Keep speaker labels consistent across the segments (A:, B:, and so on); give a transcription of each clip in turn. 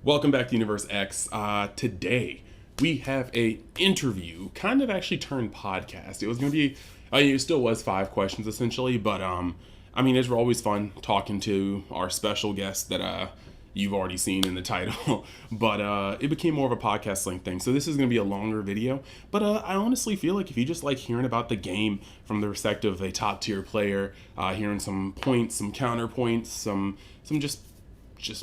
A: Welcome back to Universe X. Today we have a interview, kind of actually turned podcast. It was going to be, it still was 5 questions essentially, but it's always fun talking to our special guest that you've already seen in the title. But it became more of a podcast length thing. So this is going to be a longer video. But I honestly feel like if you just like hearing about the game from the perspective of a top tier player, hearing some points, some counterpoints, some just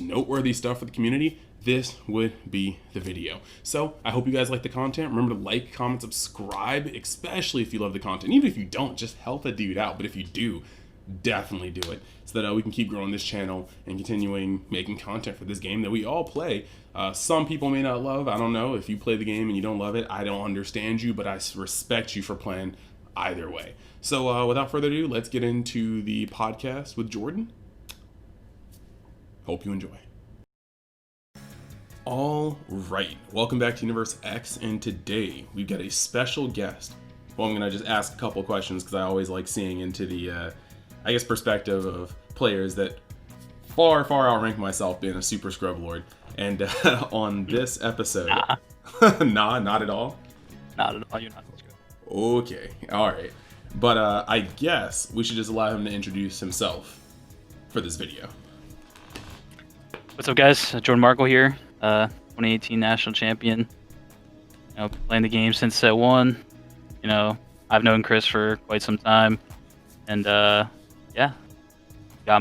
A: noteworthy stuff for the community, this would be the video. So I hope you guys like the content. Remember to like, comment, subscribe, especially if you love the content. Even if you don't, just help a dude out. But if you do, definitely do it so that we can keep growing this channel and continuing making content for this game that we all play. Some people may not love. I don't know. If you play the game and you don't love it, I don't understand you, but I respect you for playing either way. So without further ado, let's get into the podcast with Jordan. Hope you enjoy. All right, welcome back to Universe X, and today we've got a special guest. Well, I'm gonna just ask a couple of questions because I always like seeing into the, perspective of players that far outrank myself being a super scrub lord. And on this episode, nah, not at all.
B: Not at all. You're not.
A: Okay, all right, but I guess we should just allow him to introduce himself for this video.
B: What's up, guys? Jordan Markle here, 2018 national champion. Playing the game since set one. I've known Chris for quite some time, and got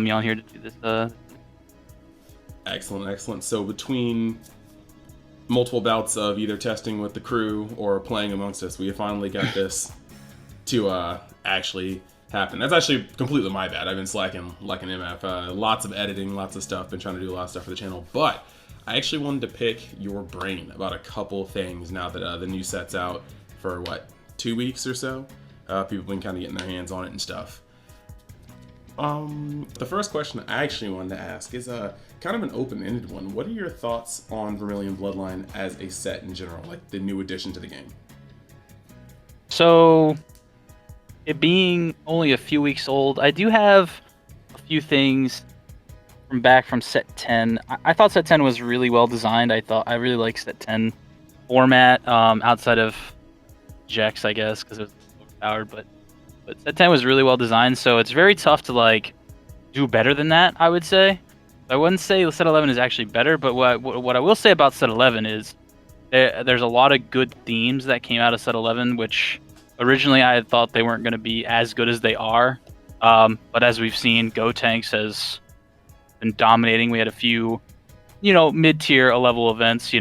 B: me on here to do this.
A: Excellent. So between multiple bouts of either testing with the crew or playing amongst us, we have finally got this to actually happen. That's actually completely my bad. I've been slacking like an MF. Lots of editing, lots of stuff. Been trying to do a lot of stuff for the channel. But I actually wanted to pick your brain about a couple things now that the new set's out for, 2 weeks or so? People have been kind of getting their hands on it and stuff. The first question I actually wanted to ask is kind of an open-ended one. What are your thoughts on Vermilion Bloodline as a set in general, like the new addition to the game?
B: So, it being only a few weeks old, I do have a few things from set 10. I thought set 10 was really well designed. I really liked set 10 format, outside of Jex, I guess, because it was overpowered, but set 10 was really well designed, so it's very tough to do better than that, I would say. I wouldn't say set 11 is actually better, but what I will say about set 11 is there's a lot of good themes that came out of set 11, which originally I had thought they weren't going to be as good as they are. But as we've seen, Gotenks has been dominating. We had a few, mid-tier level events,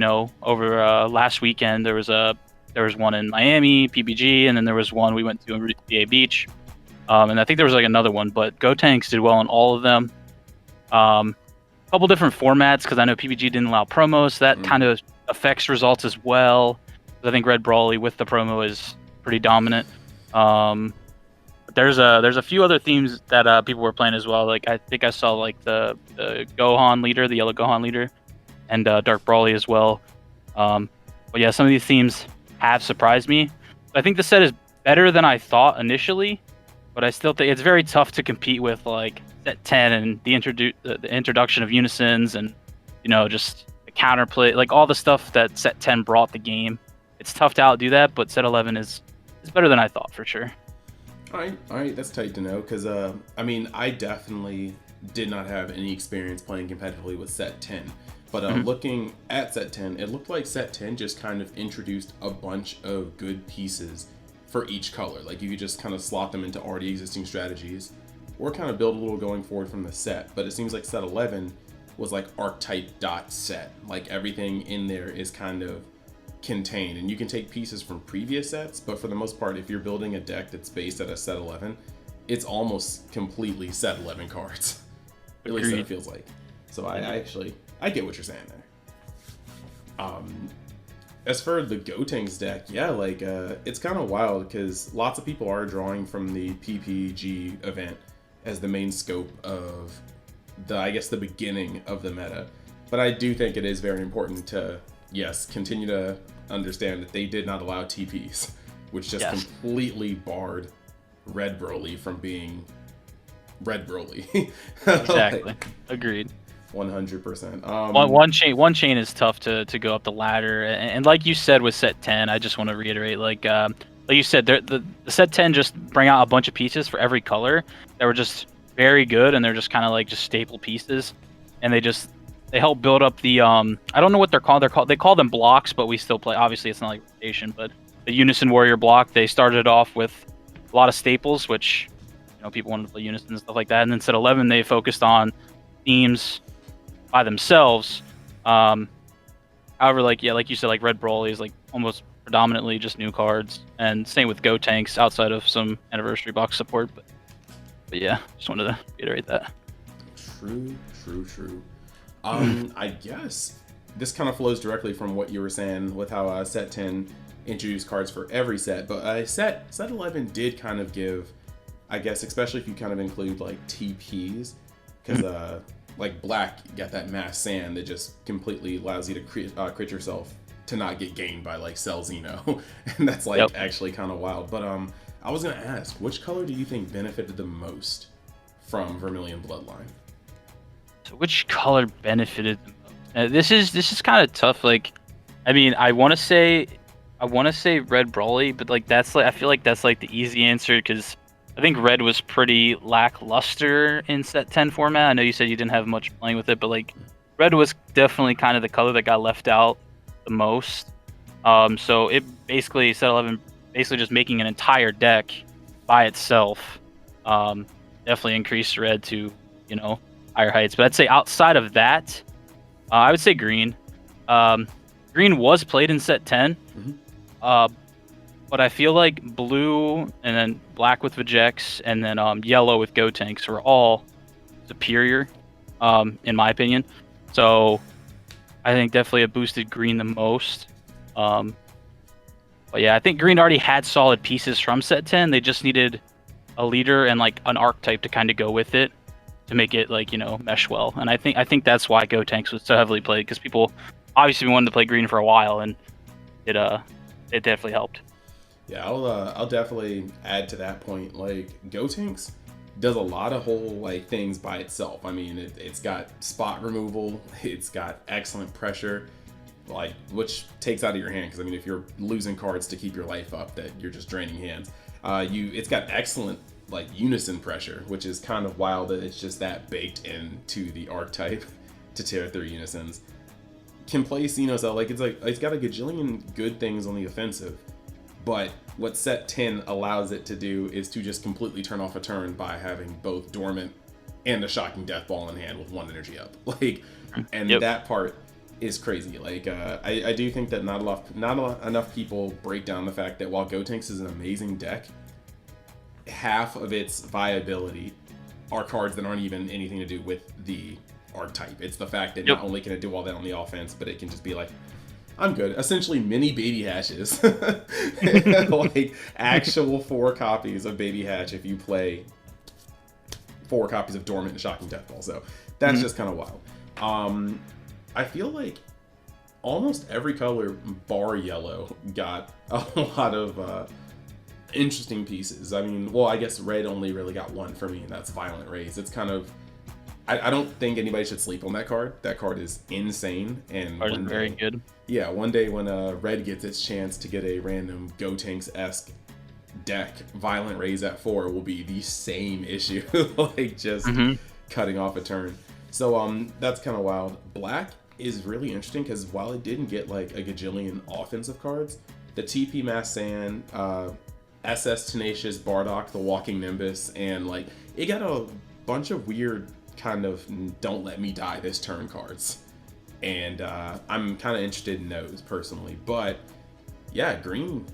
B: over last weekend. There was one in Miami, PBG, and then there was one we went to in VA Beach. And I think there was another one, but Gotenks did well in all of them. A couple different formats, because I know PBG didn't allow promos, so that kind of affects results as well. I think Red Brawly with the promo is pretty dominant. But there's a few other themes that people were playing as well. I think I saw the Gohan leader, the yellow Gohan leader, and Dark Brawly as well. But yeah, some of these themes have surprised me. I think the set is better than I thought initially, but I still think it's very tough to compete with set 10 and the introduction of unisons and just the counterplay, all the stuff that set 10 brought the game. It's tough to outdo that, but set 11 is better than I thought for sure.
A: All right, that's tight to know, because I definitely did not have any experience playing competitively with set 10. But looking at set 10, it looked like set 10 just kind of introduced a bunch of good pieces for each color. You could just kind of slot them into already existing strategies or kind of build a little going forward from the set. But it seems like set 11 was archetype dot set. Everything in there is kind of contained, and you can take pieces from previous sets, but for the most part, if you're building a deck that's based at a set 11, it's almost completely set 11 cards. At least that it feels like. So I get what you're saying there. As for the Gotenks deck, it's kind of wild because lots of people are drawing from the PPG event as the main scope of the beginning of the meta. But I do think it is very important to, continue to understand that they did not allow TPs, which just completely barred Red Broly from being Red Broly.
B: Exactly. Agreed.
A: 100%.
B: One chain is tough to go up the ladder, and like you said with set 10, I just want to reiterate, like you said, the set 10 just bring out a bunch of pieces for every color that were just very good, and they're just kind of like just staple pieces, and they help build up the I don't know what they're called. They call them blocks, but we still play. Obviously, it's not like rotation, but the Unison Warrior block. They started off with a lot of staples, which people wanted to play Unison and stuff like that, and then set 11 they focused on themes by themselves. However, like you said, like Red Broly is like almost predominantly just new cards, and same with Go Tanks outside of some anniversary box support. But yeah, just wanted to reiterate that.
A: True. I guess this kind of flows directly from what you were saying with how set 10 introduced cards for every set, but set 11 did kind of give, I guess, especially if you kind of include like TPs, because like Black, you got that mass sand that just completely allows you to crit yourself to not get gained by like Cell Xeno, and that's like actually kind of wild. But I was gonna ask, which color do you think benefited the most from Vermilion Bloodline?
B: So which color benefited the most? This is kind of tough. Like, I mean, I want to say Red Broly, but like I feel like that's like the easy answer, because I think Red was pretty lackluster in set 10 format. I know you said you didn't have much playing with it, but like Red was definitely kind of the color that got left out the most. So it basically, set 11 basically just making an entire deck by itself definitely increased Red to higher heights. But I'd say outside of that, I would say Green. Green was played in set 10. But I feel like Blue and then Black with Vegex and then Yellow with Go Tanks were all superior, in my opinion. So I think definitely it boosted Green the most. But yeah, I think Green already had solid pieces from set 10. They just needed a leader and like an archetype to kind of go with it to make it like mesh well. And I think that's why Go Tanks was so heavily played, because people obviously wanted to play Green for a while, and it definitely helped.
A: Yeah, I'll definitely add to that point. Like, Go Tanks does a lot of whole like things by itself. I mean, it's got spot removal, it's got excellent pressure, like, which takes out of your hand, because I mean, if you're losing cards to keep your life up, that you're just draining hands. It's got excellent like unison pressure, which is kind of wild that it's just that baked into the archetype to tear through unisons. Can play Xenos out, like it's got a gajillion good things on the offensive. But what set 10 allows it to do is to just completely turn off a turn by having both Dormant and a Shocking Death Ball in hand with 1 energy up. Like, and that part is crazy. Like, I do think that not enough people break down the fact that while Go Tanks is an amazing deck, half of its viability are cards that aren't even anything to do with the archetype. It's the fact that not only can it do all that on the offense, but it can just be like, I'm good. Essentially mini Baby Hatches. Like actual 4 copies of Baby Hatch if you play 4 copies of Dormant and Shocking Death Ball. So that's just kind of wild. I feel like almost every color bar yellow got a lot of interesting pieces. I mean, well, I guess red only really got one for me, and that's Violent Rays. It's kind of, I don't think anybody should sleep on that card. That card is insane, and
B: very good.
A: Yeah, one day when red gets its chance to get a random Go Tanks-esque deck, Violent Rays at 4 will be the same issue, like just cutting off a turn. So that's kind of wild. Black is really interesting because while it didn't get like a gajillion offensive cards, the TP Mass Sand, SS Tenacious Bardock, the Walking Nimbus, and like it got a bunch of weird kind of don't let me die this turn cards, and I'm kind of interested in those personally. But yeah, green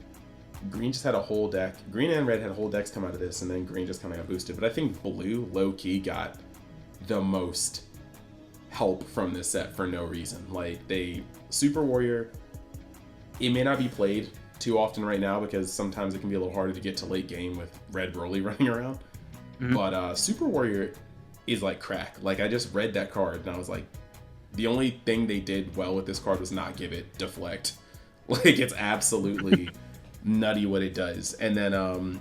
A: just had a whole deck. Green and red had whole decks come out of this, and then green just kind of got boosted. But I think blue low-key got the most help from this set for no reason. Like, Super Warrior, it may not be played too often right now because sometimes it can be a little harder to get to late game with Red Broly running around. But Super Warrior is like crack. Like, I just read that card and I was like, the only thing they did well with this card was not give it deflect. Like, it's absolutely nutty what it does. And then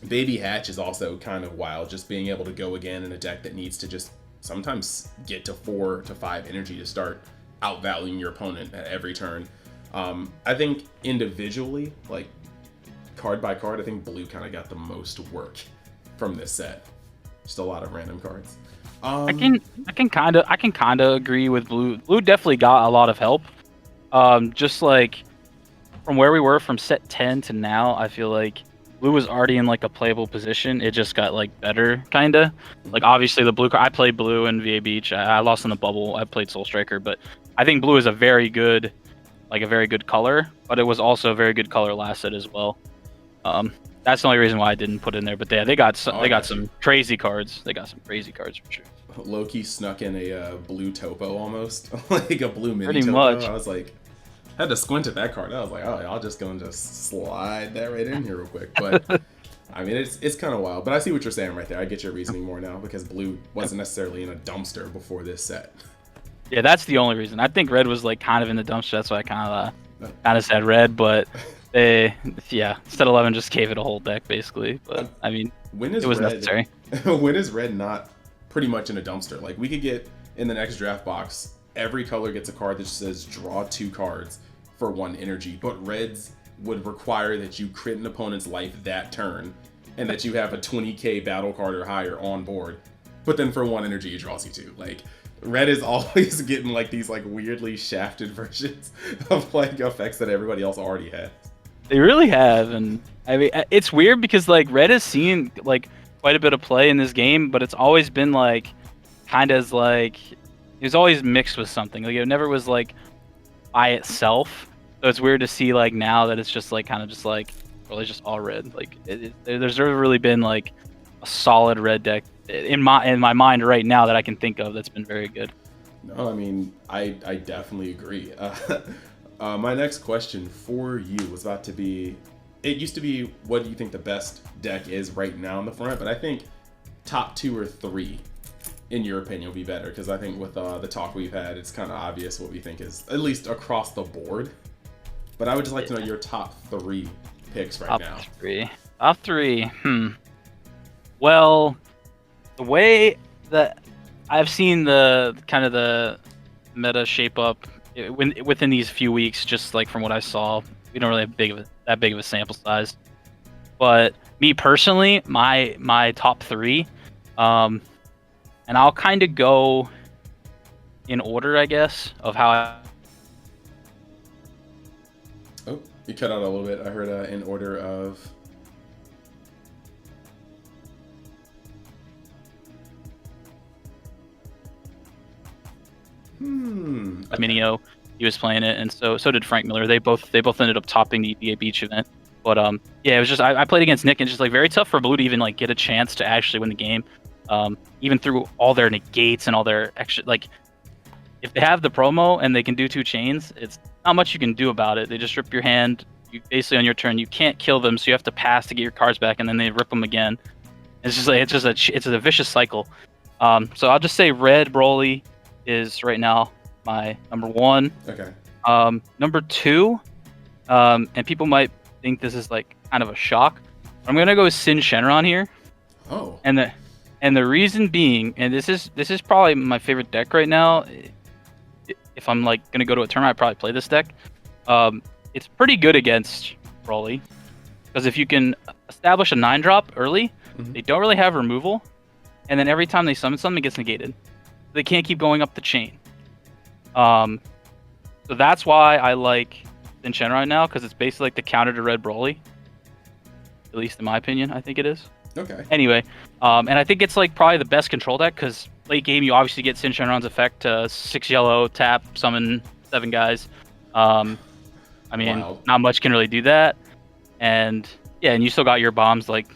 A: Baby Hatch is also kind of wild, just being able to go again in a deck that needs to just sometimes get to 4 to 5 energy to start outvaluing your opponent at every turn. I think individually, like card by card, I think blue kind of got the most work from this set. Just a lot of random cards.
B: I can kind of agree with blue. Blue definitely got a lot of help. Just like from where we were from set 10 to now, I feel like blue was already in like a playable position. It just got like better, kinda. Like obviously the blue card. I played blue in VA Beach. I lost in the bubble. I played Soul Striker, but I think blue is a very good color. But it was also a very good color last set as well. That's the only reason why I didn't put it in there. But they got some crazy cards. They got some crazy cards for sure.
A: Loki snuck in a blue topo almost, like a blue mini
B: Pretty
A: topo.
B: much.
A: I was like, I had to squint at that card. I was like, oh, I'll just go and just slide that right in here real quick. But I mean, it's kind of wild. But I see what you're saying right there. I get your reasoning more now because blue wasn't necessarily in a dumpster before this set.
B: Yeah, that's the only reason. I think red was like kind of in the dumpster. That's why I kind of said red. But set 11 just gave it a whole deck basically. But I mean, it was necessary.
A: When is red not pretty much in a dumpster? Like we could get in the next draft box, every color gets a card that says draw 2 cards for 1 energy, but reds would require that you crit an opponent's life that turn and that you have a 20k battle card or higher on board, but then for 1 energy it draws you 2. Like red is always getting like these like weirdly shafted versions of like effects that everybody else already has.
B: They really have, and I mean it's weird because like red has seen like quite a bit of play in this game, but it's always been like kind of like it was always mixed with something. Like it never was like by itself. So it's weird to see like now that it's just like kind of just like really just all red. Like there's never really been like a solid red deck in my mind right now that I can think of that's been very good.
A: No, I mean I definitely agree. My next question for you was about to be, it used to be what do you think the best deck is right now in the front, but I think top 2 or 3 in your opinion would be better, because I think with the talk we've had, it's kind of obvious what we think is at least across the board. But I would just like to know your top 3 picks right now.
B: Top three. Well, the way that I've seen the kind of the meta shape up within these few weeks, just like from what I saw, we don't really have that big of a sample size. But me personally, my top 3, and I'll kind of go in order, I guess, of how I...
A: Oh, you cut out a little bit. I heard in order of...
B: Minio, he was playing it, and so did Frank Miller. They both ended up topping the EDA Beach event. But yeah, it was just I played against Nick, and it's just like very tough for Blue to even like get a chance to actually win the game, even through all their negates and all their extra. Like if they have the promo and they can do 2 chains, it's not much you can do about it. They just rip your hand. You basically on your turn you can't kill them, so you have to pass to get your cards back, and then they rip them again. It's just like it's a vicious cycle. So I'll just say red Broly is right now my number 1.
A: Okay.
B: Number 2, and people might think this is like kind of a shock, I'm gonna go with Sin Shenron here.
A: Oh.
B: And the reason being, and this is probably my favorite deck right now. If I'm like gonna go to a tournament, I'd probably play this deck. It's pretty good against Broly, because if you can establish a 9-drop early, they don't really have removal, and then every time they summon something, it gets negated. They can't keep going up the chain. So that's why I like Sin Shenron now, because it's basically like the counter to Red Broly. At least in my opinion, I think it is.
A: Okay.
B: Anyway, and I think it's like probably the best control deck, because late game you obviously get Sin Shenron's effect, 6 yellow, tap, summon 7 guys. I mean, not much can really do that. And yeah, and you still got your bombs like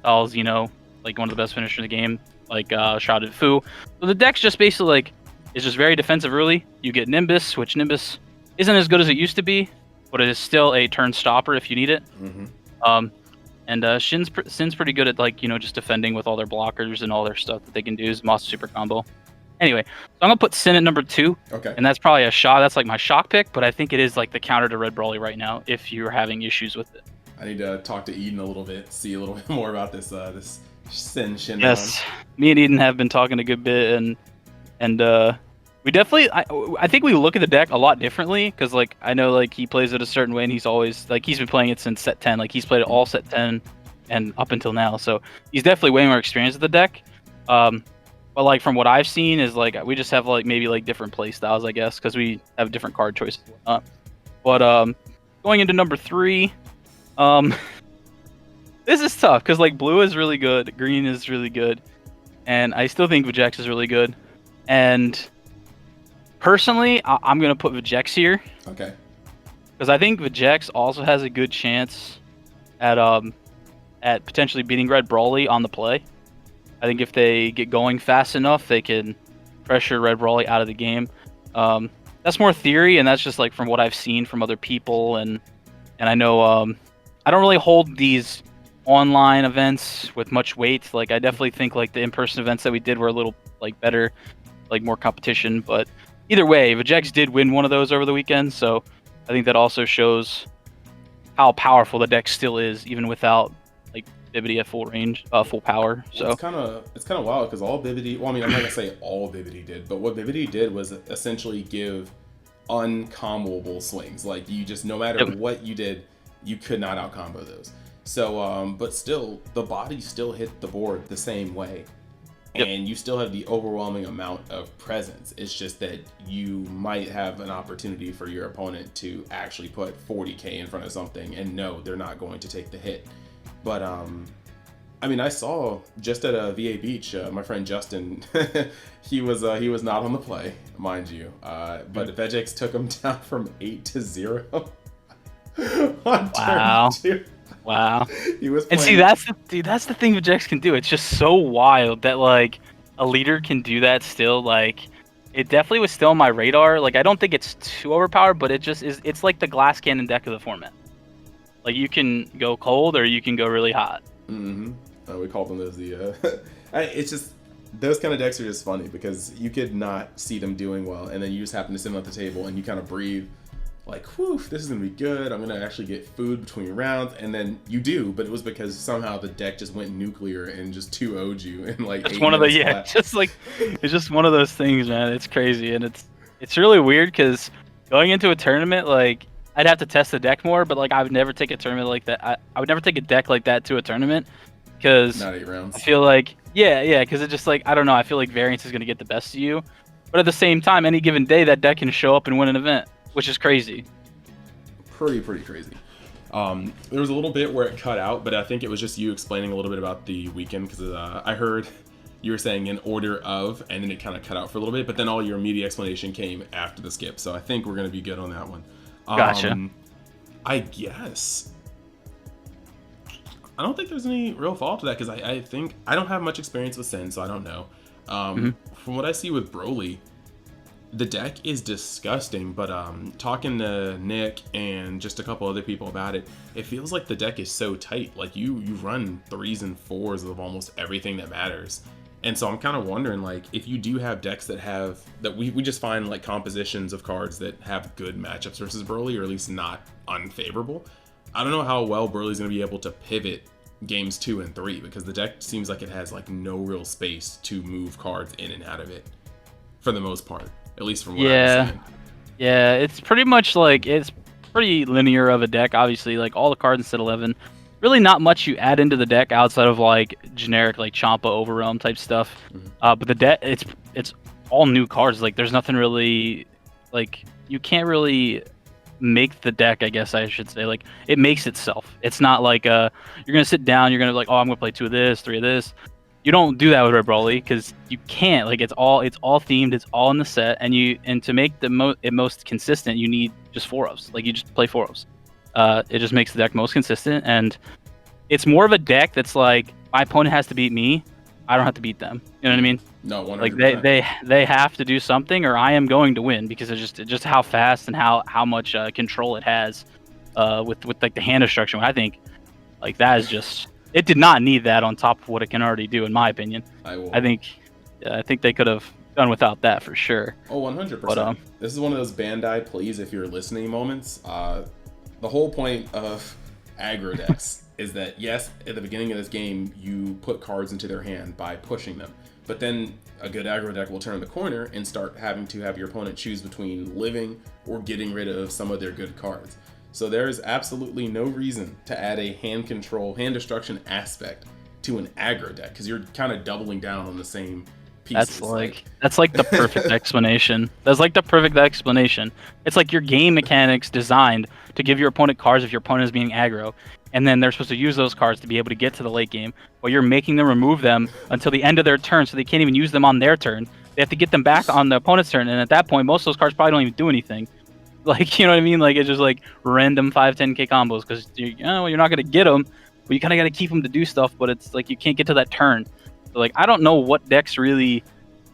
B: Al's, like one of the best finishers in the game, like Shrouded Fu. So the deck's just basically like, it's just very defensive early. You get Nimbus, which Nimbus isn't as good as it used to be, but it is still a turn stopper if you need it. And Sin's pretty good at like, just defending with all their blockers and all their stuff that they can do. Is Moss super combo. Anyway, so I'm gonna put Sin at number 2.
A: Okay.
B: And that's probably a shock. That's like my shock pick, but I think it is like the counter to Red Broly right now if you're having issues with it.
A: I need to talk to Eden a little bit, see a little bit more about this Sin Shenron.
B: Yes, me and Eden have been talking a good bit, and And we definitely, I think we look at the deck a lot differently because like I know like he plays it a certain way and he's always like he's been playing it since set 10. Like he's played it all set 10 and up until now. So he's definitely way more experienced with the deck. But like from what I've seen is like we just have like maybe like different play styles, I guess, because we have different card choices and whatnot. But going into number 3, this is tough because like blue is really good, green is really good, and I still think Vegeks is really good. And personally, I'm gonna put Vegeks here.
A: Okay.
B: Because I think Vegeks also has a good chance at potentially beating Red Brawly on the play. I think if they get going fast enough, they can pressure Red Brawly out of the game. That's more theory, and that's just like from what I've seen from other people, and I know I don't really hold these online events with much weight. Like I definitely think like the in-person events that we did were a little like better, like more competition. But either way, Vegeks did win one of those over the weekend, so I think that also shows how powerful the deck still is, even without like Bibity at full range, full power. So
A: it's kind of wild because all Bibity. Well, I mean, I'm not gonna say all Bibity did, but what Bibity did was essentially give uncomboable swings. Like you just no matter what you did, you could not out combo those. So, but still, the body still hit the board the same way. And you still have the overwhelming amount of presence. It's just that you might have an opportunity for your opponent to actually put 40k in front of something and no, they're not going to take the hit. But I mean, I saw just at a VA Beach, my friend Justin, he was not on the play, mind you. But Vegeks took him down from 8-0 on
B: wow.
A: turn 2.
B: Wow.
A: He was
B: playing... And see, that's the thing Vegeks can do. It's just so wild that like a leader can do that still. Like it definitely was still on my radar. Like I don't think it's too overpowered, but it just is. It's like the glass cannon deck of the format. Like you can go cold or you can go really hot.
A: Mm-hmm. We call them as the. It's just those kind of decks are just funny because you could not see them doing well, and then you just happen to sit them at the table and you kind of breathe. Like, whew, this is gonna be good. I'm gonna actually get food between rounds, and then you do, but it was because somehow the deck just went nuclear and just 2-0'd you in like.
B: It's one of the just like it's just one of those things, man. It's crazy, and it's really weird because going into a tournament, like I'd have to test the deck more, but like I would never take a tournament like that. I would never take a deck like that to a tournament because
A: not 8 rounds.
B: I feel like yeah, because it just like I don't know. I feel like variance is gonna get the best of you, but at the same time, any given day, that deck can show up and win an event. Which is crazy.
A: Pretty crazy. There was a little bit where it cut out, but I think it was just you explaining a little bit about the weekend because I heard you were saying in order of, and then it kind of cut out for a little bit, but then all your immediate explanation came after the skip. So I think we're going to be good on that one.
B: Gotcha.
A: I guess. I don't think there's any real fault to that because I think I don't have much experience with Sin, so I don't know. From what I see with Broly, the deck is disgusting, but talking to Nick and just a couple other people about it, it feels like the deck is so tight. Like you run 3s and 4s of almost everything that matters. And so I'm kind of wondering, like, if you do have decks that we just find like compositions of cards that have good matchups versus Broly, or at least not unfavorable. I don't know how well Broly's going to be able to pivot games 2 and 3 because the deck seems like it has like no real space to move cards in and out of it for the most part. At least from what I'm seeing.
B: Yeah, it's pretty much like it's pretty linear of a deck. Obviously, like all the cards in set 11, really not much you add into the deck outside of like generic like Champa Overrealm type stuff. But the deck, it's all new cards. Like there's nothing really like you can't really make the deck. I guess I should say like it makes itself. It's not like you're gonna sit down, you're gonna like I'm gonna play 2 of this, 3 of this. You don't do that with Red Brawly because you can't. Like it's all themed. It's all in the set, and to make the most consistent, you need just 4-ofs. Like you just play 4-ofs. It just makes the deck most consistent, and it's more of a deck that's like my opponent has to beat me. I don't have to beat them. You know what I mean?
A: No, 100%.
B: Like they have to do something, or I am going to win because it's just how fast and how much control it has with like the hand destruction. I think like that is just. It did not need that on top of what it can already do, in my opinion. I think they could have done without that for sure.
A: Oh, 100%. This is one of those Bandai, please, if you're listening moments. The whole point of aggro decks is that, yes, at the beginning of this game, you put cards into their hand by pushing them. But then a good aggro deck will turn the corner and start having to have your opponent choose between living or getting rid of some of their good cards. So there is absolutely no reason to add a hand destruction aspect to an aggro deck, because you're kind of doubling down on the same pieces.
B: That's like the perfect explanation. That's like the perfect explanation. It's like your game mechanics designed to give your opponent cards if your opponent is being aggro, and then they're supposed to use those cards to be able to get to the late game, but you're making them remove them until the end of their turn, so they can't even use them on their turn. They have to get them back on the opponent's turn, and at that point, most of those cards probably don't even do anything. Like, you know what I mean? Like, it's just like random 5-10k combos, because you're not going to get them, but you kind of got to keep them to do stuff, but it's like you can't get to that turn. So, like, I don't know what decks really...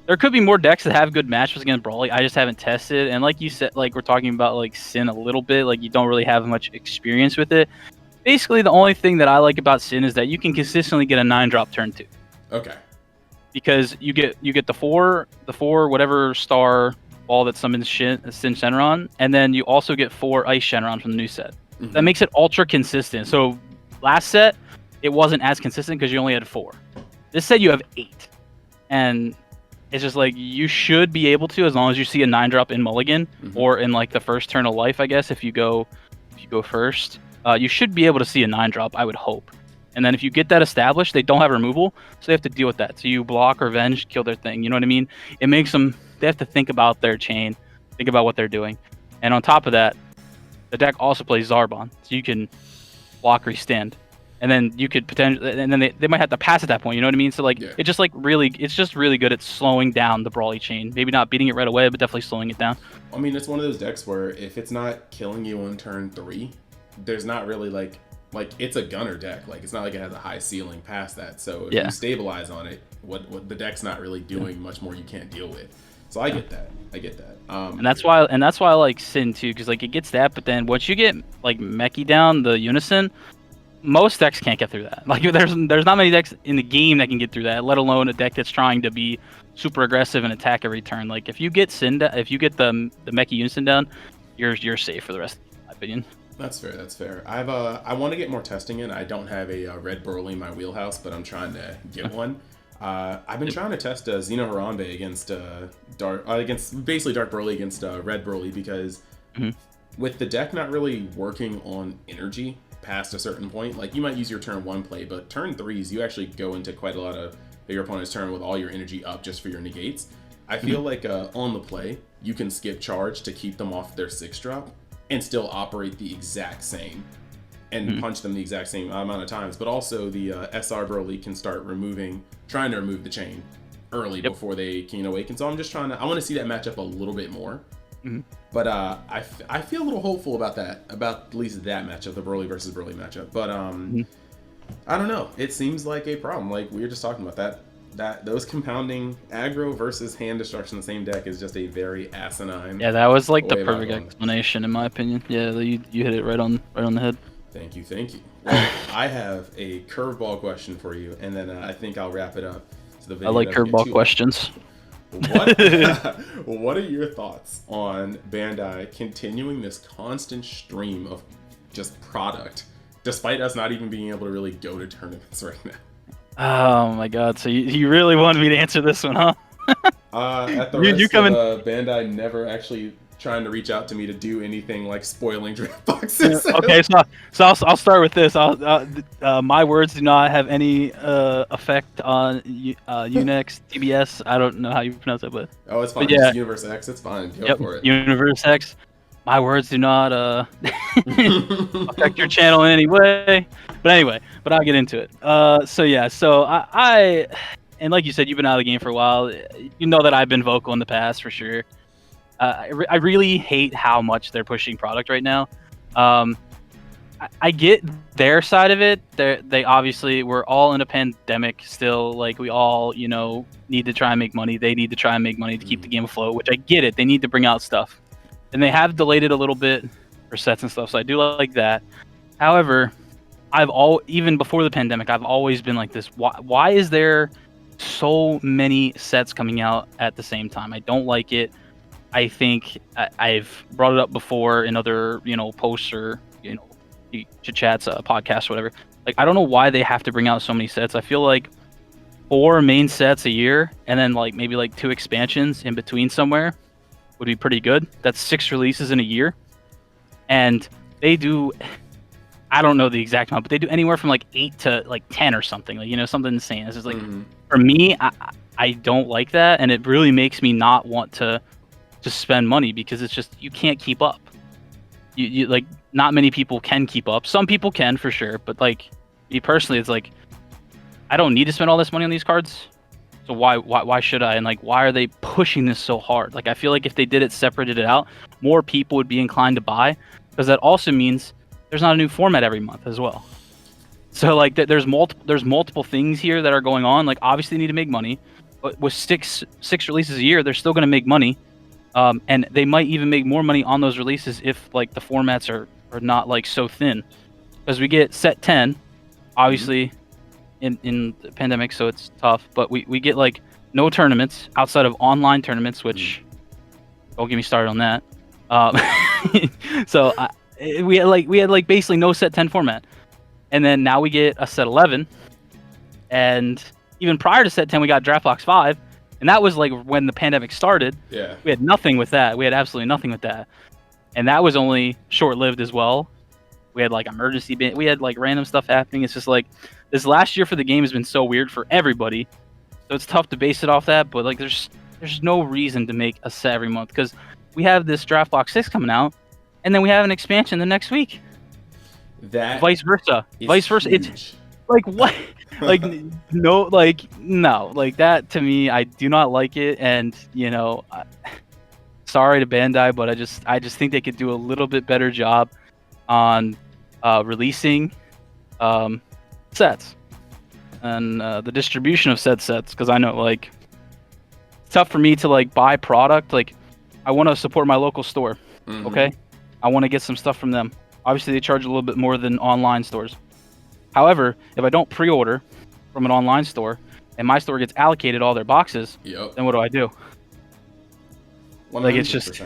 B: There could be more decks that have good matchups against Brawly. I just haven't tested. And like you said, like we're talking about like Sin a little bit, like you don't really have much experience with it. Basically, the only thing that I like about Sin is that you can consistently get a 9-drop turn 2.
A: Okay.
B: Because you get the four whatever star ball that summons Sin Shenron, and then you also get 4 Ice Shenron from the new set. Mm-hmm. That makes it ultra consistent. So last set, it wasn't as consistent because you only had 4. This set you have 8. And it's just like you should be able to, as long as you see a 9-drop in Mulligan, mm-hmm. or in like the first turn of life, I guess, if you go first, you should be able to see a 9-drop, I would hope. And then if you get that established, they don't have removal, so they have to deal with that. So you block or venge, kill their thing. You know what I mean? It makes them, they have to think about their chain, think about what they're doing. And on top of that, the deck also plays Zarbon, so you can block or stand. And then you could potentially, and then they might have to pass at that point. You know what I mean? So like, yeah. It's just really good at slowing down the Brawly chain. Maybe not beating it right away, but definitely slowing it down.
A: I mean, it's one of those decks where if it's not killing you on turn 3, there's not really like it's a gunner deck. Like it's not like it has a high ceiling past that. So if you stabilize on it, what the deck's not really doing much more you can't deal with. So I get that. And
B: that's why I like Sin too, because like it gets that, but then once you get like Mechie down, the Unison, most decks can't get through that. Like there's not many decks in the game that can get through that, let alone a deck that's trying to be super aggressive and attack every turn. Like if you get if you get the Mechie Unison down, you're safe for the rest of the game, in my opinion.
A: That's fair. I want to get more testing in. I don't have a red Broly in my wheelhouse, but I'm trying to get one. I've been trying to test Xeno Harambe against Dark Broly against Red Broly, because with the deck not really working on energy past a certain point, like you might use your turn 1 play, but turn 3s you actually go into quite a lot of your opponent's turn with all your energy up just for your negates. I feel like on the play you can skip charge to keep them off their 6-drop and still operate the exact same and punch them the exact same amount of times, but also the SR Broly can start trying to remove the chain early before they can awaken. So I'm just I want to see that matchup a little bit more. But I feel a little hopeful about at least that matchup, the Broly versus Broly matchup. But I don't know. It seems like a problem. Like we were just talking about that those compounding aggro versus hand destruction in the same deck is just a very asinine.
B: Yeah, that was like the perfect explanation in my opinion. Yeah, you hit it right on the head.
A: Thank you. Well, I have a curveball question for you, and then I think I'll wrap it up. So I
B: like curveball questions.
A: What are your thoughts on Bandai continuing this constant stream of just product, despite us not even being able to really go to tournaments right now?
B: Oh my god, so you really wanted me to answer this one, huh?
A: At the risk of Bandai never actually trying to reach out to me to do anything like spoiling draft boxes.
B: Okay, so I'll start with this. My words do not have any effect on UniXDBS. I don't know how you pronounce it, but
A: it's fine. It's Universe X. It's fine. Go for it.
B: Universe X. My words do not affect your channel in any way. But anyway, I'll get into it. So I and like you said, you've been out of the game for a while. You know that I've been vocal in the past for sure. I really hate how much they're pushing product right now. I get their side of it. They obviously, we're all in a pandemic still. Like we all, need to try and make money. They need to try and make money to keep the game afloat, which I get it. They need to bring out stuff. And they have delayed it a little bit for sets and stuff. So I do like that. However, even before the pandemic, I've always been like this. Why is there so many sets coming out at the same time? I don't like it. I think I've brought it up before in other, posts or, chit chats, podcasts, whatever. Like, I don't know why they have to bring out so many sets. I feel like 4 main sets a year, and then like maybe like 2 expansions in between somewhere would be pretty good. That's 6 releases in a year, and they do. I don't know the exact amount, but they do anywhere from like 8 to like 10 or something. Like, you know, something insane. It's just like, for me, I don't like that, and it really makes me not want to spend money, because it's just, you can't keep up. You like, not many people can keep up. Some people can for sure, but like me personally, it's like, I don't need to spend all this money on these cards. So why should I? And like, why are they pushing this so hard? Like, I feel like if they did it, separated it out, more people would be inclined to buy, because that also means there's not a new format every month as well. So like, there's multiple things here that are going on. Like, obviously they need to make money, but with six releases a year, they're still going to make money. And they might even make more money on those releases if like the formats are not like so thin, because we get set 10, obviously, in the pandemic, so it's tough, but we get like no tournaments outside of online tournaments, which don't get me started on that. So we had like basically no set 10 format, and then now we get a set 11, and even prior to set 10 we got Draft Box 5, and that was like when the pandemic started.
A: Yeah,
B: we had nothing with that. We had absolutely nothing with that, and that was only short-lived as well. We had like emergency ban, we had like random stuff happening. It's just like, this last year for the game has been so weird for everybody, so it's tough to base it off that. But like, there's no reason to make a set every month, because we have this Draft Box 6 coming out, and then we have an expansion the next week.
A: That
B: vice versa.
A: Huge.
B: It's like, what? Like, no, like that to me, I do not like it. And you know, sorry to Bandai, but I just think they could do a little bit better job on releasing sets and the distribution of said sets, because I know like it's tough for me to like buy product. Like, I want to support my local store. Okay, I want to get some stuff from them. Obviously they charge a little bit more than online stores. However, if I don't pre-order from an online store and my store gets allocated all their boxes, then what do I do?
A: 100%.
B: Like, it's just,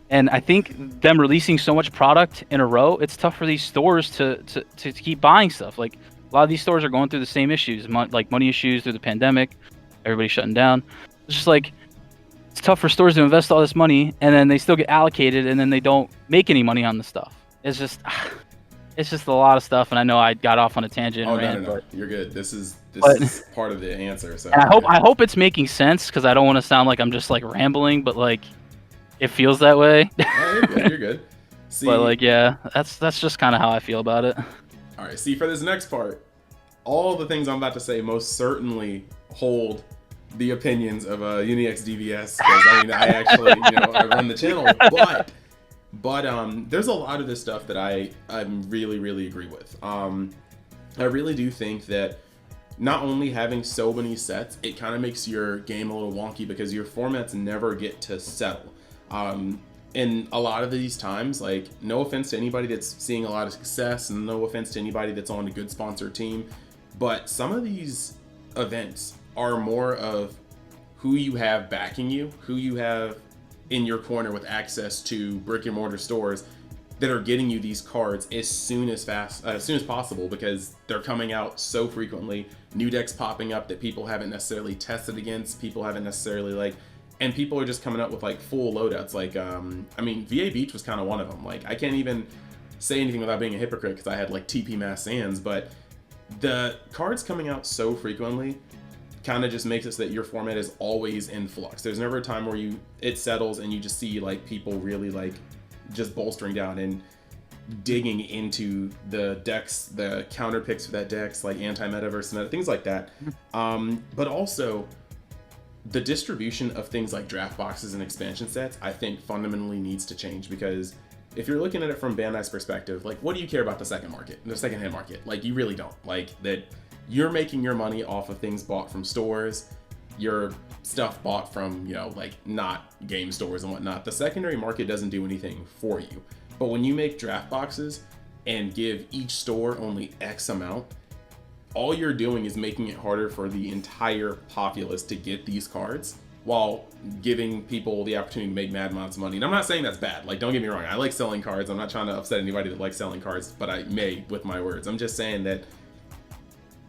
B: and I think them releasing so much product in a row, it's tough for these stores to keep buying stuff. Like, a lot of these stores are going through the same issues, like money issues through the pandemic, everybody shutting down. It's just like, it's tough for stores to invest all this money and then they still get allocated and then they don't make any money on the stuff. It's just a lot of stuff, and I know I got off on a tangent.
A: Oh,
B: no,
A: but you're good. This is part of the answer. So
B: I hope it's making sense, because I don't want to sound like I'm just like rambling, but like it feels that way.
A: Oh, you're good. You're good. See,
B: but like, yeah, that's just kind of how I feel about it.
A: All right. See, for this next part, all the things I'm about to say most certainly hold the opinions of UniXDBS, because I mean, I actually, I run the channel, but there's a lot of this stuff that I really agree with. I really do think that not only having so many sets, it kind of makes your game a little wonky, because your formats never get to settle. And a lot of these times, like, no offense to anybody that's seeing a lot of success, and no offense to anybody that's on a good sponsor team, but some of these events are more of who you have backing you, who you have in your corner with access to brick and mortar stores that are getting you these cards as soon as possible, because they're coming out so frequently. New decks popping up that people haven't necessarily tested against, people haven't necessarily and people are just coming up with like full loadouts. Like, I mean, VA Beach was kind of one of them. Like, I can't even say anything without being a hypocrite, because I had like TP Mass Sands, but the cards coming out so frequently kind of just makes it so that your format is always in flux. There's never a time where it settles and you just see like people really like just bolstering down and digging into the decks, the counter picks for that decks, like anti-metaverse and things like that. But also the distribution of things like draft boxes and expansion sets, I think fundamentally needs to change, because if you're looking at it from Bandai's perspective, like, what do you care about the second-hand market? Like, you really don't. Like, that you're making your money off of things bought from stores, your stuff bought from, like, not game stores and whatnot. The secondary market doesn't do anything for you. But when you make draft boxes and give each store only X amount, all you're doing is making it harder for the entire populace to get these cards, while giving people the opportunity to make mad amounts of money. And I'm not saying that's bad. Like, don't get me wrong. I like selling cards. I'm not trying to upset anybody that likes selling cards, but I may with my words. I'm just saying that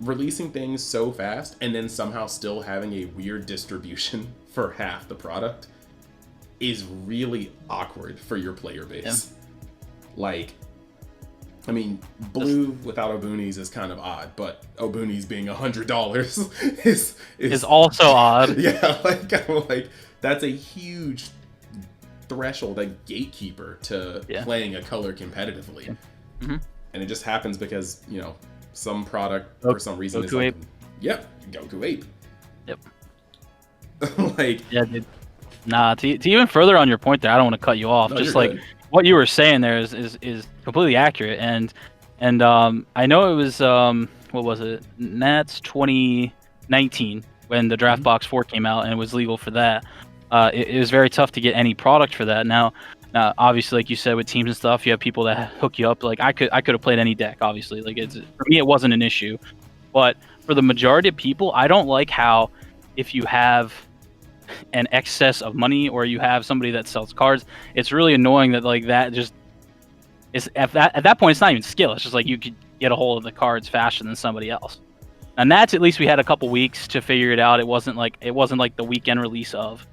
A: releasing things so fast and then somehow still having a weird distribution for half the product is really awkward for your player base. Like, I mean, blue without Obunis is kind of odd, but Obunis being $100 is
B: also odd.
A: Yeah, like that's a huge threshold, a gatekeeper to playing a color competitively. And it just happens because, you know, some product for some reason is like, Goku Ape. Like,
B: yeah, dude. Nah, to even further on your point there, I don't want to cut you off. Just like what you were saying there is completely accurate, and I know it was what was it? Nats 2019 when the Draft Box 4 came out and it was legal for that. It was very tough to get any product for that. Now, obviously, like you said, with teams and stuff, you have people that hook you up. Like I could have played any deck, obviously. Like for me, it wasn't an issue, but for the majority of people, I don't like how if you have an excess of money or you have somebody that sells cards, it's really annoying that like that just is at that point it's not even skill. It's just like you could get a hold of the cards faster than somebody else. And that's at least we had a couple weeks to figure it out. It wasn't like the weekend release of.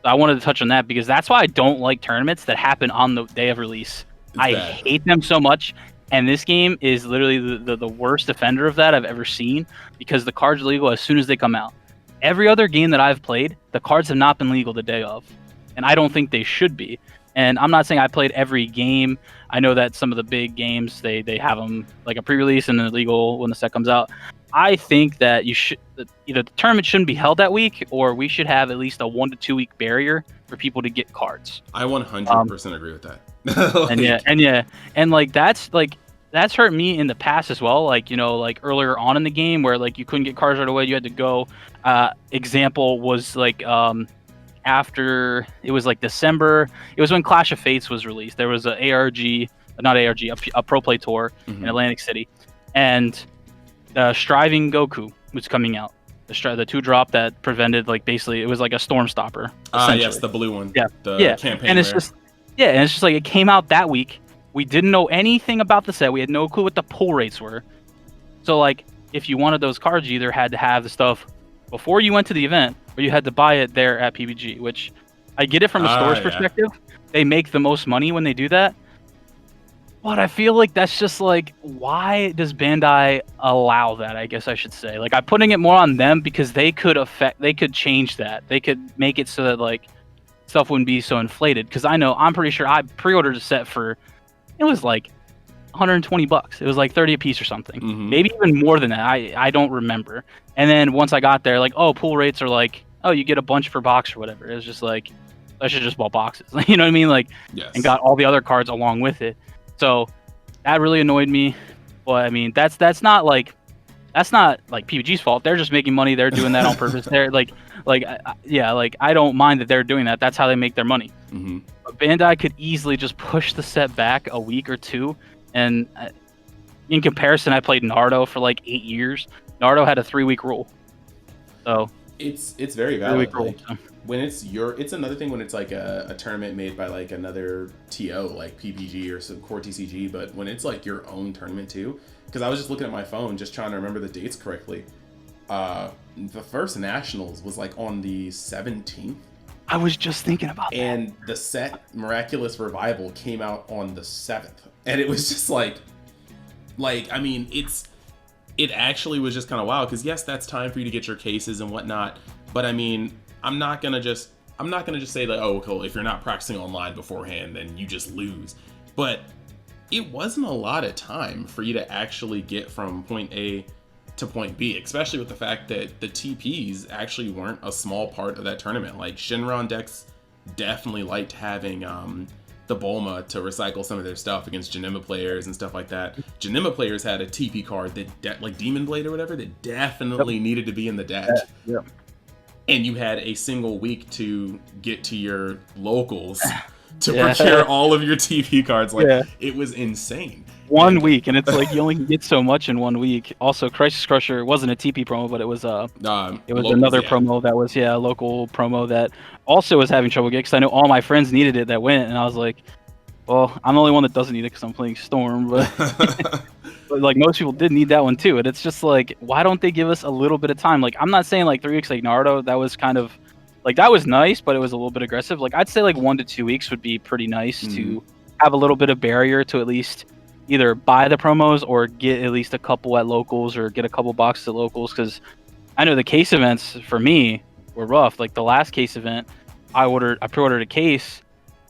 B: I wanted to touch on that because that's why I don't like tournaments that happen on the day of release. I hate them so much. And this game is literally the worst offender of that I've ever seen because the cards are legal as soon as they come out. Every other game that I've played, the cards have not been legal the day of. And I don't think they should be. And I'm not saying I played every game. I know that some of the big games, they have them like a pre-release and then legal when the set comes out. I think that either the tournament shouldn't be held that week or we should have at least a 1 to 2 week barrier for people to get cards.
A: I 100% agree with that.
B: And like that's hurt me in the past as well. Like, you know, like earlier on in the game where like you couldn't get cards right away, you had to go. Example was like after it was like December. It was when Clash of Fates was released. There was a Pro Play tour in Atlantic City, and Striving Goku was coming out. The 2-drop that prevented like basically it was like a storm stopper.
A: Yes, the blue one. The campaign.
B: And it's just like it came out that week. We didn't know anything about the set. We had no clue what the pull rates were. So like if you wanted those cards, you either had to have the stuff before you went to the event, or you had to buy it there at PBG, which I get it from a store's perspective. They make the most money when they do that. But I feel like that's just like, why does Bandai allow that? I guess I should say. Like I'm putting it more on them because they could change that. They could make it so that like stuff wouldn't be so inflated. Because I'm pretty sure I pre-ordered a set for, it was like $120. It was like 30 a piece or something. Maybe even more than that. I don't remember. And then once I got there, like, oh, pool rates are like, oh, you get a bunch per box or whatever. It was just like, I should just bought boxes. You know what I mean? Like, and got all the other cards along with it. So that really annoyed me. But I mean, that's not like PBG's fault. They're just making money. They're doing that on purpose. They're like I don't mind that they're doing that. That's how they make their money. But Bandai could easily just push the set back a week or two. And in comparison, I played Naruto for like 8 years. Naruto had a 3-week rule. So
A: it's very valid. Like, when it's another thing when it's like a tournament made by like another TO like PPG or some core TCG, but when it's like your own tournament too, because I was just looking at my phone just trying to remember the dates correctly. The first nationals was like on the 17th.
B: I was just thinking about that.
A: And the set Miraculous Revival came out on the 7th, and it was just like I mean, it actually was just kind of wild because yes, that's time for you to get your cases and whatnot, but I mean, I'm not gonna just say like, oh, cool, if you're not practicing online beforehand, then you just lose. But it wasn't a lot of time for you to actually get from point A to point B, especially with the fact that the TPs actually weren't a small part of that tournament. Like Shinron decks definitely liked having the Bulma to recycle some of their stuff against Janemba players and stuff like that. Janemba players had a TP card that like Demon Blade or whatever that definitely needed to be in the deck. And you had a single week to get to your locals to procure all of your TP cards. Like it was insane.
B: 1 week, and it's like you only can get so much in 1 week. Also, Crisis Crusher wasn't a TP promo, but it was locals, another promo that was a local promo that also was having trouble getting, because I know all my friends needed it that went, and I was like, well, I'm the only one that doesn't need it because I'm playing Storm. But But like most people did need that one too, and it's just like, why don't they give us a little bit of time? Like I'm not saying like 3 weeks like Naruto, that was kind of like that was nice, but it was a little bit aggressive. Like I'd say like 1 to 2 weeks would be pretty nice to have a little bit of barrier to at least either buy the promos or get at least a couple at locals or get a couple boxes at locals. Because I know the case events for me were rough. Like the last case event, I pre-ordered a case,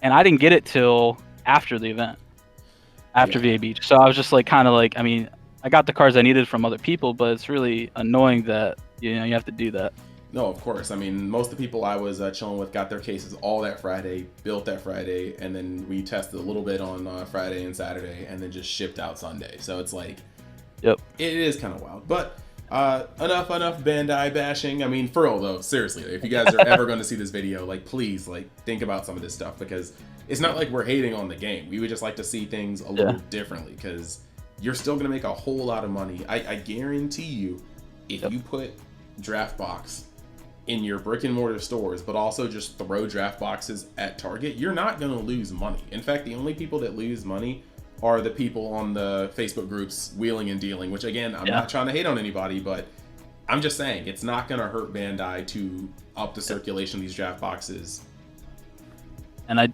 B: and I didn't get it till after the event, after
A: Yeah.
B: VA Beach. So I was just like, kind of like, I mean, I got the cards I needed from other people, but it's really annoying that you have to do that.
A: No, of course. I mean, most of the people I was chilling with got their cases all that Friday, built that Friday, and then we tested a little bit on Friday and Saturday, and then just shipped out Sunday. So it's like,
B: Yep.
A: it is kind of wild. But enough Bandai bashing. I mean, for real though, seriously, if you guys are ever going to see this video, like, please, like, think about some of this stuff, because it's not like we're hating on the game. We would just like to see things a little differently, because you're still going to make a whole lot of money. I guarantee you, if you put draft box in your brick and mortar stores, but also just throw draft boxes at Target, you're not going to lose money. In fact, the only people that lose money are the people on the Facebook groups wheeling and dealing, which again, I'm not trying to hate on anybody, but I'm just saying it's not going to hurt Bandai to up the circulation of these draft boxes.
B: And I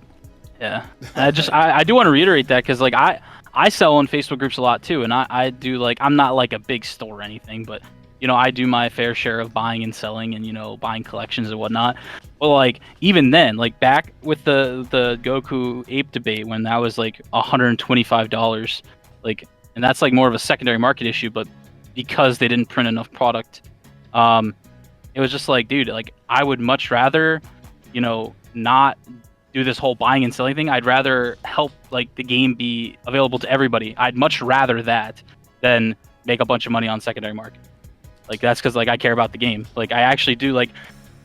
B: do want to reiterate that, because like I sell on Facebook groups a lot too, and I do, like, I'm not like a big store or anything, but I do my fair share of buying and selling and buying collections and whatnot. But like even then, like back with the Goku ape debate, when that was like $125, like, and that's like more of a secondary market issue, but because they didn't print enough product, it was just like, dude, like I would much rather not do this whole buying and selling thing. I'd rather help like the game be available to everybody. I'd much rather that than make a bunch of money on secondary market. Like that's because like I care about the game. Like I actually do. Like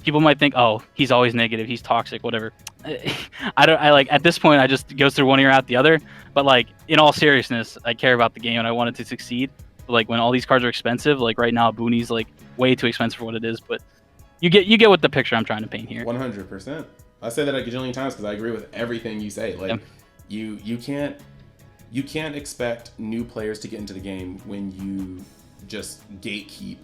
B: people might think, oh, he's always negative, he's toxic, whatever. I like at this point I just goes through one ear out the other. But like in all seriousness, I care about the game and I want it to succeed. But, like when all these cards are expensive, like right now Booney's like way too expensive for what it is. But you get what the picture I'm trying to paint here.
A: 100%. I say that a gajillion times because I agree with everything you say. Like you can't expect new players to get into the game when you just gatekeep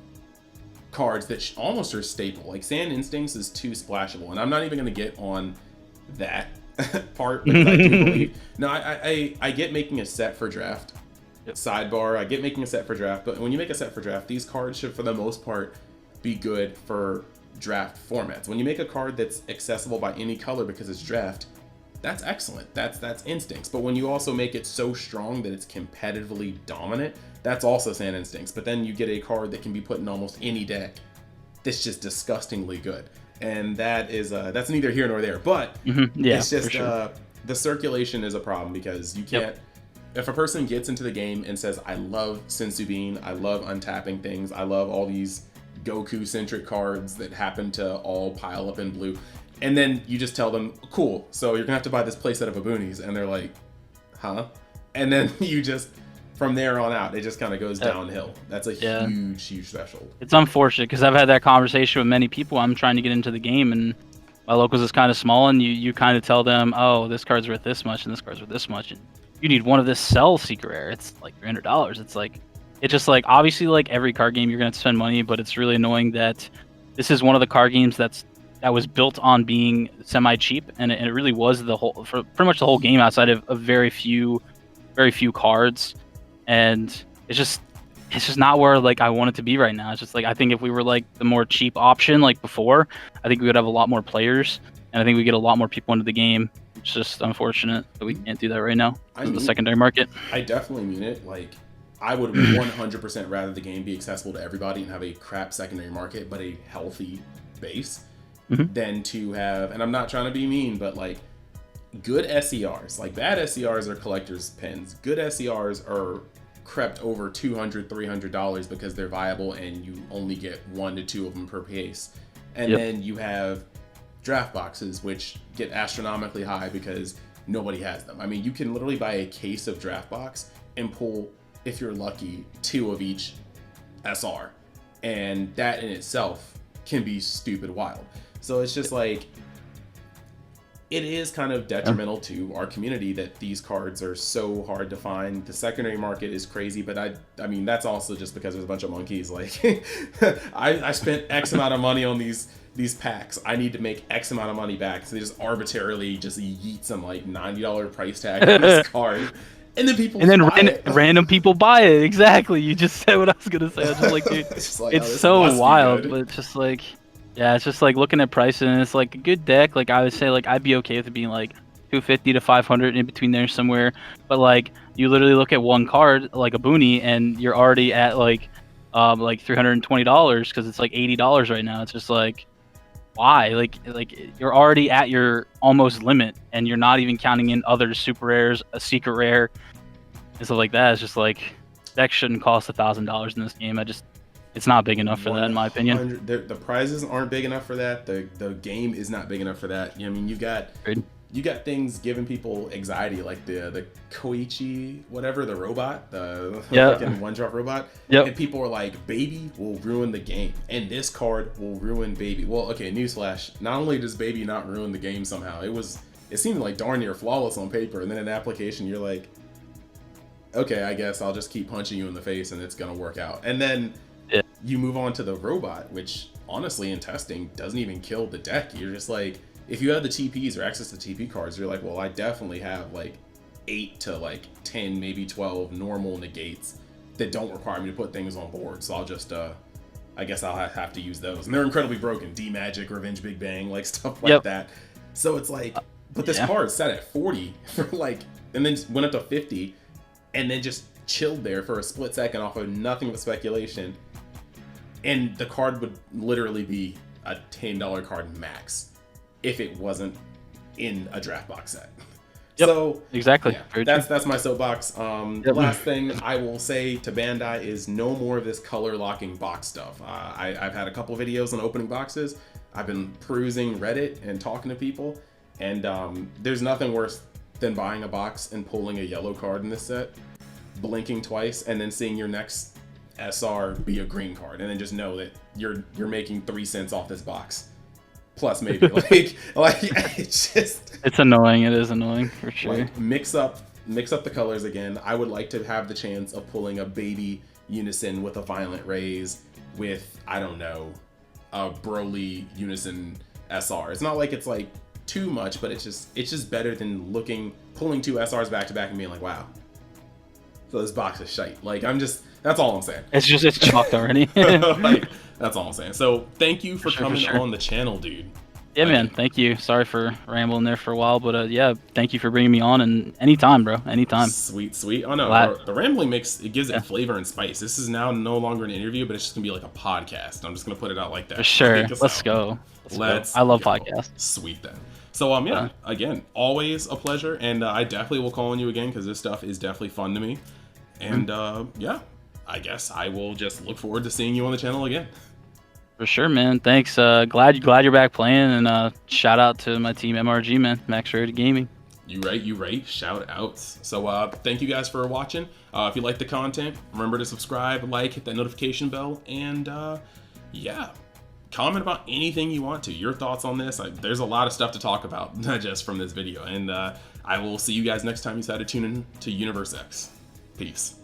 A: cards that almost are staple. Like Sand Instincts is too splashable, and I'm not even going to get on that part because I do believe. No, I get making a set for draft. Sidebar, I get making a set for draft, but when you make a set for draft, these cards should, for the most part, be good for draft formats. When you make a card that's accessible by any color because it's draft, that's excellent. That's Instincts. But when you also make it so strong that it's competitively dominant, that's also Sand Instincts. But then you get a card that can be put in almost any deck that's just disgustingly good. And that is that's neither here nor there. But it's just the circulation is a problem, because you can't. If a person gets into the game and says, I love Senzu Bean, I love untapping things, I love all these Goku-centric cards that happen to all pile up in blue, and then you just tell them, cool, so you're gonna have to buy this playset of Aboonies, and they're like, huh? And then you just, from there on out, it just kind of goes downhill. That's a huge threshold.
B: It's unfortunate, because I've had that conversation with many people. I'm trying to get into the game, and my locals is kind of small, and you kind of tell them, oh, this card's worth this much, and this card's worth this much, and you need one of this Cell Secret Rare. It's like $300. It's like, it's just like, obviously, like every card game, you're going to spend money, but it's really annoying that this is one of the card games that was built on being semi-cheap, and it really was for pretty much the whole game outside of very few cards, and it's just not where like I want it to be right now. It's just like, I think if we were like the more cheap option like before, I think we would have a lot more players, and I think we get a lot more people into the game. It's just unfortunate that we can't do that right now in the secondary market.
A: I definitely mean it. Like, I would 100% rather the game be accessible to everybody and have a crap secondary market, but a healthy base, than to have, and I'm not trying to be mean, but like good SERs. Like bad SERs are collector's pins. Good SERs are crept over $200, $300 because they're viable and you only get 1 to 2 of them per case. And then you have draft boxes, which get astronomically high because nobody has them. I mean, you can literally buy a case of draft box and pull, if you're lucky, 2 of each SR. And that in itself can be stupid wild. So it's just like, it is kind of detrimental to our community that these cards are so hard to find. The secondary market is crazy, but I mean, that's also just because there's a bunch of monkeys. Like, I spent X amount of money on these packs. I need to make X amount of money back. So they just arbitrarily just yeet some like $90 price tag on this card. And then people
B: random people buy it. Exactly. You just said what I was going to say. I was just like, dude, it's so wild, but it's just like, yeah, it's just like looking at pricing, and it's like a good deck. Like I would say, like I'd be okay with it being like 250 to 500 in between there somewhere. But like you literally look at one card like a Booney, and you're already at like $320 because it's like $80 right now. It's just like, why? Like you're already at your almost limit, and you're not even counting in other super rares, a secret rare, and stuff like that. It's just like decks shouldn't cost $1,000 in this game. It's not big enough for that, in my opinion.
A: The prizes aren't big enough for that. The game is not big enough for that. I mean, you got things giving people anxiety, like the Koichi, whatever, the robot, the freaking one-drop robot.
B: Yep.
A: And people are like, Baby will ruin the game, and this card will ruin Baby. Well, okay, newsflash. Not only does Baby not ruin the game somehow, it seemed like darn near flawless on paper, and then in application, you're like, okay, I guess I'll just keep punching you in the face, and it's gonna work out. And then you move on to the robot, which honestly in testing doesn't even kill the deck. You're just like, if you have the TPs or access to TP cards, you're like, well, I definitely have like 8 to like 10, maybe 12 normal negates that don't require me to put things on board. So I'll just, I guess I'll have to use those. And they're incredibly broken. D-Magic, Revenge Big Bang, like stuff like that. So it's like, but this card set at 40 for like, and then went up to 50 and then just chilled there for a split second off of nothing but speculation. And the card would literally be a $10 card max if it wasn't in a draft box set.
B: Yep,
A: so
B: exactly.
A: Yeah, that's my soapbox. Last thing I will say to Bandai is no more of this color locking box stuff. I've had a couple videos on opening boxes. I've been perusing Reddit and talking to people, and there's nothing worse than buying a box and pulling a yellow card in this set, blinking twice, and then seeing your next SR be a green card, and then just know that you're making 3 cents off this box, plus maybe like it's
B: annoying. It is annoying for sure.
A: Like, mix up the colors again. I would like to have the chance of pulling a Baby Unison with a Violent Raise with, I don't know, a Broly Unison SR. It's not like it's like too much, but it's just better than pulling 2 SRs back to back and being like, wow, so this box is shite. Like, that's all I'm saying.
B: It's chalked already.
A: Like, that's all I'm saying. So thank you for coming on the channel, dude.
B: Yeah, man. Thank you. Sorry for rambling there for a while, but yeah, thank you for bringing me on. And anytime, bro. Anytime.
A: Sweet. Oh no, the rambling it gives it flavor and spice. This is now no longer an interview, but it's just gonna be like a podcast. I'm just gonna put it out like that.
B: For sure. Let's go. I love podcasts.
A: Sweet then. So again, always a pleasure, and I definitely will call on you again because this stuff is definitely fun to me. And I guess I will just look forward to seeing you on the channel again.
B: For sure, man. Thanks. Glad you're back playing, and shout out to my team MRG, man. Max Rated Gaming.
A: You right. Shout outs. So thank you guys for watching. If you like the content, remember to subscribe, like, hit that notification bell, and comment about anything you want to. Your thoughts on this. There's a lot of stuff to talk about just from this video, and I will see you guys next time you decide to tune in to Universe X. Peace.